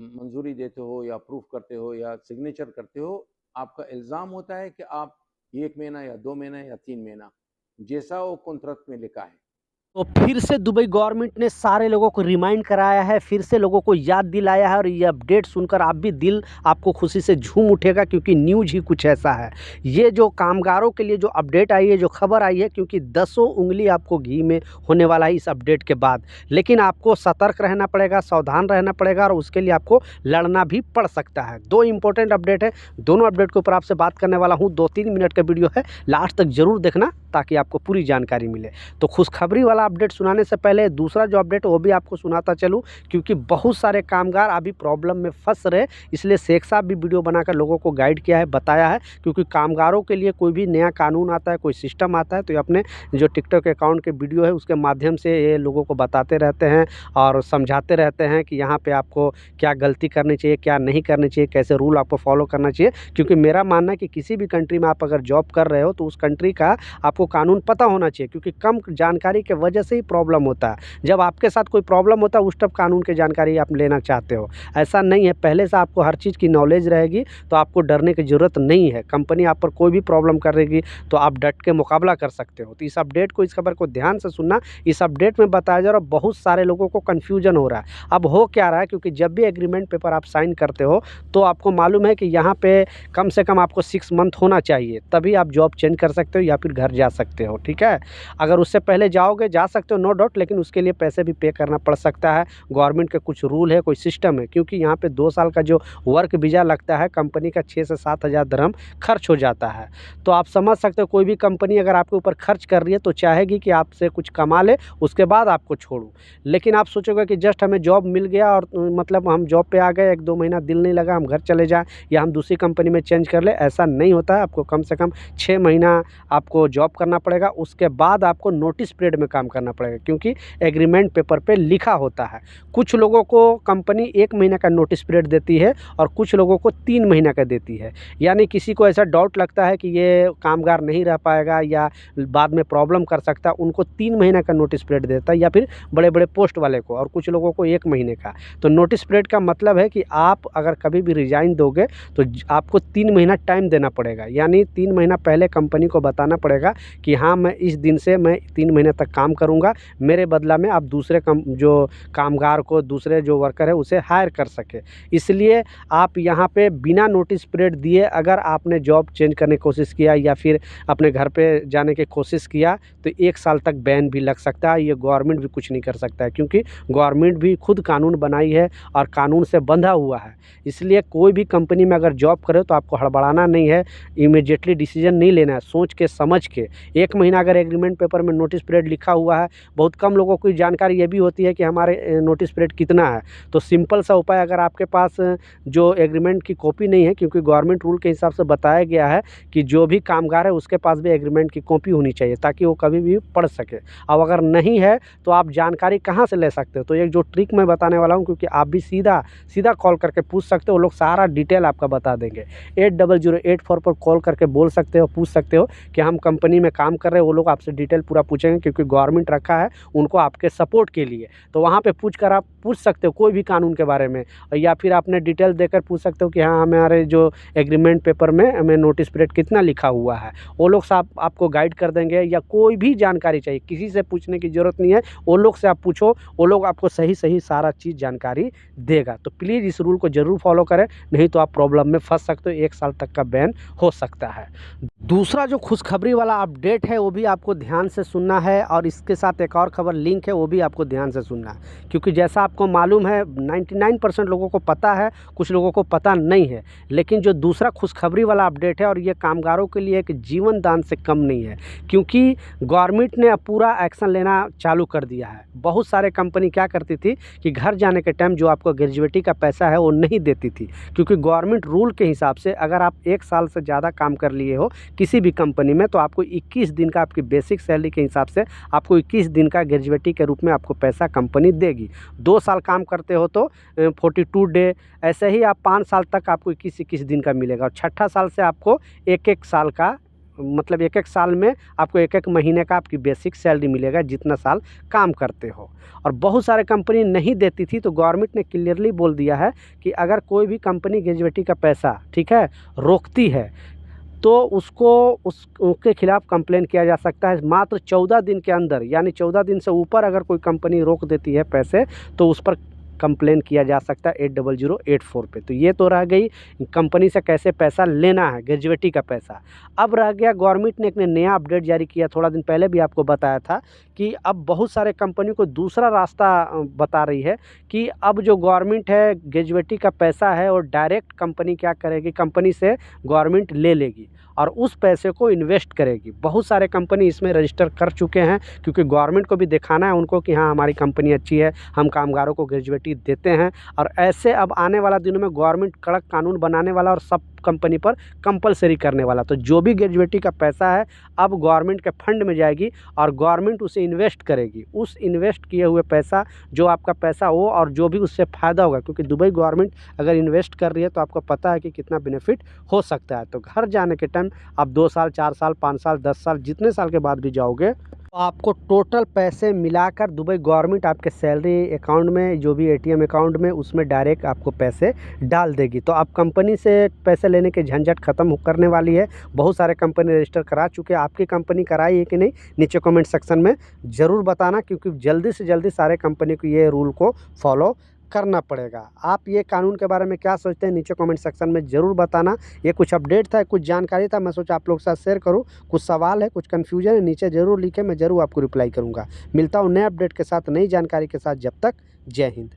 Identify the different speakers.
Speaker 1: मंजूरी देते हो या अप्रूव करते हो या सिग्नेचर करते हो, आपका इल्ज़ाम होता है कि आप 1 महीना या 2 महीना या 3 महीना, जैसा वो कॉन्ट्रैक्ट में लिखा है।
Speaker 2: तो फिर से दुबई गवर्नमेंट ने सारे लोगों को रिमाइंड कराया है, फिर से लोगों को याद दिलाया है और ये अपडेट सुनकर आप भी दिल आपको खुशी से झूम उठेगा, क्योंकि न्यूज़ ही कुछ ऐसा है। ये जो कामगारों के लिए जो अपडेट आई है, जो खबर आई है, क्योंकि दसों उँगली आपको घी में होने वाला है इस अपडेट के बाद। लेकिन आपको सतर्क रहना पड़ेगा, सावधान रहना पड़ेगा और उसके लिए आपको लड़ना भी पड़ सकता है। 2 इम्पोर्टेंट अपडेट है, दोनों अपडेट के ऊपर आपसे बात करने वाला हूँ। 2-3 मिनट का वीडियो है, लास्ट तक ज़रूर देखना ताकि आपको पूरी जानकारी मिले। तो खुशखबरी वाला अपडेट सुनाने से पहले दूसरा जो अपडेट वो भी आपको सुनाता चलूँ, क्योंकि बहुत सारे कामगार अभी प्रॉब्लम में फंस रहे, इसलिए शेख साहब भी वीडियो बनाकर लोगों को गाइड किया है, बताया है। क्योंकि कामगारों के लिए कोई भी नया कानून आता है, कोई सिस्टम आता है, तो ये अपने जो टिकटॉक अकाउंट के वीडियो है उसके माध्यम से ये लोगों को बताते रहते हैं और समझाते रहते हैं कि यहाँ पे आपको क्या गलती करनी चाहिए, क्या नहीं करनी चाहिए, कैसे रूल आपको फॉलो करना चाहिए। क्योंकि मेरा मानना है कि किसी भी कंट्री में आप अगर जॉब कर रहे हो तो उस कंट्री का आपको कानून पता होना चाहिए, क्योंकि कम जानकारी के वजह से ही प्रॉब्लम होता है। जब आपके साथ कोई प्रॉब्लम होता है उस तब कानून की जानकारी आप लेना चाहते हो। ऐसा नहीं है, पहले से आपको हर चीज़ की नॉलेज रहेगी तो आपको डरने की ज़रूरत नहीं है। कंपनी आप पर कोई भी प्रॉब्लम करेगी तो आप डट के मुकाबला कर सकते हो। तो इस अपडेट को, इस खबर को ध्यान से सुनना। इस अपडेट में बताया जा रहा है, बहुत सारे लोगों को कन्फ्यूजन हो रहा है। अब हो क्या रहा है, क्योंकि जब भी एग्रीमेंट पेपर आप साइन करते हो तो आपको मालूम है कि यहाँ पे कम से कम आपको 6 मंथ होना चाहिए, तभी आप जॉब चेंज कर सकते हो या फिर घर जा सकते हो, ठीक है। अगर उससे पहले जाओगे, जा सकते हो, नो डाउट, लेकिन उसके लिए पैसे भी पे करना पड़ सकता है। गवर्नमेंट के कुछ रूल है, कोई सिस्टम है, क्योंकि यहाँ पे 2 साल का जो वर्क वीज़ा लगता है, कंपनी का 6 से 7 हज़ार दिरहम खर्च हो जाता है। तो आप समझ सकते हो, कोई भी कंपनी अगर आपके ऊपर खर्च कर रही है तो चाहेगी कि आपसे कुछ कमा ले, उसके बाद आपको छोड़ो। लेकिन आप सोचोगे कि जस्ट हमें जॉब मिल गया और मतलब हम जॉब पे आ गए, 1-2 महीना दिल नहीं लगा, हम घर चले जाएँ या हम दूसरी कंपनी में चेंज कर लें, ऐसा नहीं होता है। आपको कम से कम 6 महीना आपको जॉब करना पड़ेगा, उसके बाद आपको नोटिस पीरियड में काम करना पड़ेगा, क्योंकि एग्रीमेंट पेपर पे लिखा होता है। कुछ लोगों को कंपनी 1 महीने का नोटिस पीरियड देती है और कुछ लोगों को 3 महीने का देती है। यानी किसी को ऐसा डाउट लगता है कि ये कामगार नहीं रह पाएगा या बाद में प्रॉब्लम कर सकता है, उनको 3 महीने का नोटिस पीरियड देता है, या फिर बड़े-बड़े पोस्ट वाले को, और कुछ लोगों को 1 महीने का। तो नोटिस पीरियड का मतलब है कि आप अगर कभी भी रिज़ाइन दोगे तो आपको 3 महीना टाइम देना पड़ेगा। यानी 3 महीना पहले कंपनी को बताना पड़ेगा कि हाँ, मैं इस दिन से मैं 3 महीने तक काम करूँगा, मेरे बदला में आप दूसरे जो कामगार को, दूसरे जो वर्कर है उसे हायर कर सके। इसलिए आप यहाँ पे बिना नोटिस पीरियड दिए अगर आपने जॉब चेंज करने की कोशिश किया या फिर अपने घर पे जाने की कोशिश किया तो 1 साल तक बैन भी लग सकता है। ये गवर्नमेंट भी कुछ नहीं कर सकता है, क्योंकि गवर्नमेंट भी खुद कानून बनाई है और कानून से बंधा हुआ है। इसलिए कोई भी कंपनी में अगर जॉब करे तो आपको हड़बड़ाना नहीं है, इमीडिएटली डिसीजन नहीं लेना है, सोच के समझ के। 1 महीना अगर एग्रीमेंट पेपर में नोटिस पीरियड लिखा हुआ है, बहुत कम लोगों को जानकारी ये भी होती है कि हमारे नोटिस पीरियड कितना है। तो सिंपल सा उपाय, अगर आपके पास जो एग्रीमेंट की कॉपी नहीं है, क्योंकि गवर्नमेंट रूल के हिसाब से बताया गया है कि जो भी कामगार है उसके पास भी एग्रीमेंट की कॉपी होनी चाहिए ताकि वो कभी भी पढ़ सके। अब अगर नहीं है तो आप जानकारी कहाँ से ले सकते हो? तो एक जो ट्रिक मैं बताने वाला हूँ, क्योंकि आप भी सीधा सीधा कॉल करके पूछ सकते हो, वो लोग सारा डिटेल आपका बता देंगे। 800884 पर कॉल करके बोल सकते हो, पूछ सकते हो कि हम कंपनी में काम कर रहे हैं, वो लोग आपसे डिटेल पूरा पूछेंगे, क्योंकि गवर्नमेंट रखा है उनको आपके सपोर्ट के लिए। तो वहाँ पे पूछ कर आप पूछ सकते हो कोई भी कानून के बारे में, या फिर आपने डिटेल देकर पूछ सकते हो कि हाँ, हमारे जो एग्रीमेंट पेपर में हमें नोटिस पीरियड कितना लिखा हुआ है। वो लोग साहब आपको गाइड कर देंगे, या कोई भी जानकारी चाहिए किसी से पूछने की ज़रूरत नहीं है, वो लोग से आप पूछो, वो लोग आपको सही सही सारा चीज़ जानकारी देगा। तो प्लीज़ इस रूल को ज़रूर फॉलो करें, नहीं तो आप प्रॉब्लम में फंस सकते हो, 1 साल तक का बैन हो सकता है। दूसरा जो खुशखबरी वाला अपडेट है वो भी आपको ध्यान से सुनना है, और इसके साथ एक और खबर लिंक है, वो भी आपको ध्यान से सुनना है। क्योंकि जैसा आपको मालूम है 99% लोगों को पता है, कुछ लोगों को पता नहीं है। लेकिन जो दूसरा खुशखबरी वाला अपडेट है, और ये कामगारों के लिए एक जीवन दान से कम नहीं है, क्योंकि गवर्नमेंट ने अब पूरा एक्शन लेना चालू कर दिया है। बहुत सारे कंपनी क्या करती थी कि घर जाने के टाइम जो आपको ग्रेजुएटी का पैसा है वो नहीं देती थी, क्योंकि गवर्नमेंट रूल के हिसाब से अगर आप 1 साल से ज़्यादा काम कर लिए हो किसी भी कंपनी में तो आपको 21 दिन का, आपकी बेसिक सैलरी के हिसाब से आपको 21 दिन का ग्रेजुएटी के रूप में आपको पैसा कंपनी देगी। 2 साल काम करते हो तो 42 डे, ऐसे ही आप 5 साल तक आपको 21-21 दिन का मिलेगा, और छठा साल से आपको 1-1 साल का मतलब एक एक साल में आपको एक एक महीने का आपकी बेसिक सैलरी मिलेगा जितना साल काम करते हो। और बहुत सारे कंपनी नहीं देती थी, तो गवर्नमेंट ने क्लियरली बोल दिया है कि अगर कोई भी कंपनी ग्रेजुएटी का पैसा, ठीक है, रोकती है तो उसके खिलाफ कंप्लेन किया जा सकता है मात्र 14 दिन के अंदर। यानी 14 दिन से ऊपर अगर कोई कंपनी रोक देती है पैसे तो उस पर कंप्लेन किया जा सकता है 80084 पे। तो ये तो रह गई कंपनी से कैसे पैसा लेना है, ग्रेजुएटी का पैसा। अब रह गया गवर्नमेंट ने एक नया अपडेट जारी किया, थोड़ा दिन पहले भी आपको बताया था कि अब बहुत सारे कंपनी को दूसरा रास्ता बता रही है कि अब जो गवर्नमेंट है ग्रेजुएटी का पैसा है और डायरेक्ट कंपनी क्या करेगी, कंपनी से गवर्नमेंट ले लेगी और उस पैसे को इन्वेस्ट करेगी। बहुत सारे कंपनी इसमें रजिस्टर कर चुके हैं क्योंकि गवर्नमेंट को भी दिखाना है उनको कि हाँ हमारी कंपनी अच्छी है, हम कामगारों को ग्रेजुएटी देते हैं। और ऐसे अब आने वाला दिनों में गवर्नमेंट कड़क कानून बनाने वाला और सब कंपनी पर कंपलसरी करने वाला। तो जो भी ग्रेजुएटी का पैसा है अब गवर्नमेंट के फंड में जाएगी और गवर्नमेंट उसे इन्वेस्ट करेगी। उस इन्वेस्ट किए हुए पैसा, जो आपका पैसा हो और जो भी उससे फ़ायदा होगा, क्योंकि दुबई गवर्नमेंट अगर इन्वेस्ट कर रही है तो आपको पता है कि कितना बेनिफिट हो सकता है। तो घर जाने के टाइम आप 2 साल, 4 साल, 5 साल, 10 साल, जितने साल के बाद भी जाओगे तो आपको टोटल पैसे मिलाकर दुबई गवर्नमेंट आपके सैलरी अकाउंट में, जो भी एटीएम अकाउंट में, उसमें डायरेक्ट आपको पैसे डाल देगी। तो आप कंपनी से पैसे लेने के झंझट ख़त्म करने वाली है। बहुत सारे कंपनी रजिस्टर करा चुके हैं। आपकी कंपनी कराई है कि नहीं, नीचे कमेंट सेक्शन में ज़रूर बताना, क्योंकि जल्दी से जल्दी सारे कंपनी को ये रूल को फॉलो करना पड़ेगा। आप ये कानून के बारे में क्या सोचते हैं, नीचे कमेंट सेक्शन में ज़रूर बताना। ये कुछ अपडेट था, कुछ जानकारी था, मैं सोचा आप लोग के साथ शेयर करूँ। कुछ सवाल है, कुछ कन्फ्यूजन है, नीचे ज़रूर लिखें, मैं ज़रूर आपको रिप्लाई करूँगा। मिलता हूँ नए अपडेट के साथ, नई जानकारी के साथ। जब तक जय हिंद।